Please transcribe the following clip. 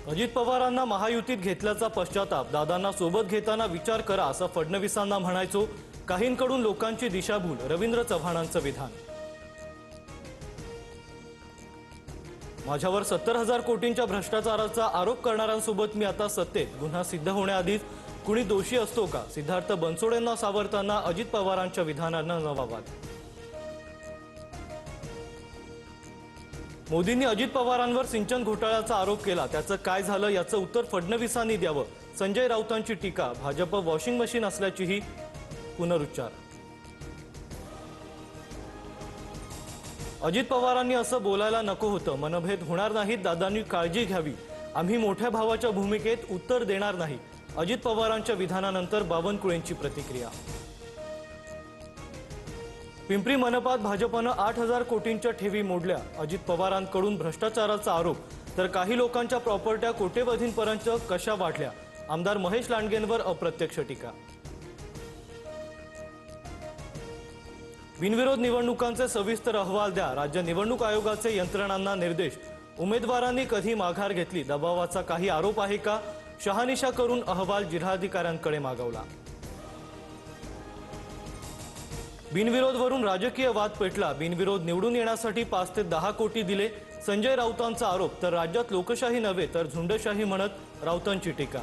अजित पवारांना महायुतीत घेतल्याचा पश्चाताप दादांना सोबत घेताना विचार करा असं फडणवीसांना म्हणायचो। काहींकडून लोकांची दिशाभूल, रवींद्र चव्हाणांचं विधान। माझ्यावर 70,000 कोटींच्या भ्रष्टाचाराचा आरोप करणाऱ्यांसोबत मी आता सत्तेत, गुन्हा सिद्ध होण्याआधीच कुणी दोषी असतो का? सिद्धार्थ बनसोडेंना सावरताना अजित पवारांच्या विधानांना नवा वाद। मोदींनी अजित पवारांवर सिंचन घोटाळ्याचा आरोप केला, त्याचं काय झालं याचं उत्तर फडणवीसांनी द्यावं। संजय राऊतांची टीका, भाजप वॉशिंग मशीन असल्याचीही पुनरुच्चार। अजित पवारांनी असं बोलायला नको होतं, मनभेद होणार नाहीत, दादांनी काळजी घ्यावी, आम्ही मोठ्या भावाच्या भूमिकेत उत्तर देणार नाही। अजित पवारांच्या विधानानंतर बावनकुळेंची प्रतिक्रिया। पिंपरी मनपात भाजपनं 8,000 कोटींच्या ठेवी मोडल्या, अजित पवारांकडून भ्रष्टाचाराचा आरोप, तर काही लोकांच्या प्रॉपर्ट्या कोट्यवधींपर्यंत कशा वाढल्या? आमदार महेश लांडगेंवर अप्रत्यक्ष टीका। बिनविरोध निवडणुकांचे सविस्तर अहवाल द्या, राज्य निवडणूक आयोगाचे यंत्रणांना निर्देश। उमेदवारांनी कधी माघार घेतली, दबावाचा काही आरोप आहे का? शहानिशा करून अहवाल जिल्हाधिकाऱ्यांकडे मागवला। बिनविरोधवरून राजकीय वाद पेटला, बिनविरोध निवडून येण्यासाठी 5 ते 10 कोटी दिले, संजय राऊतांचा आरोप, तर राज्यात लोकशाही नव्हे तर झुंडशाही म्हणत राऊतांची टीका।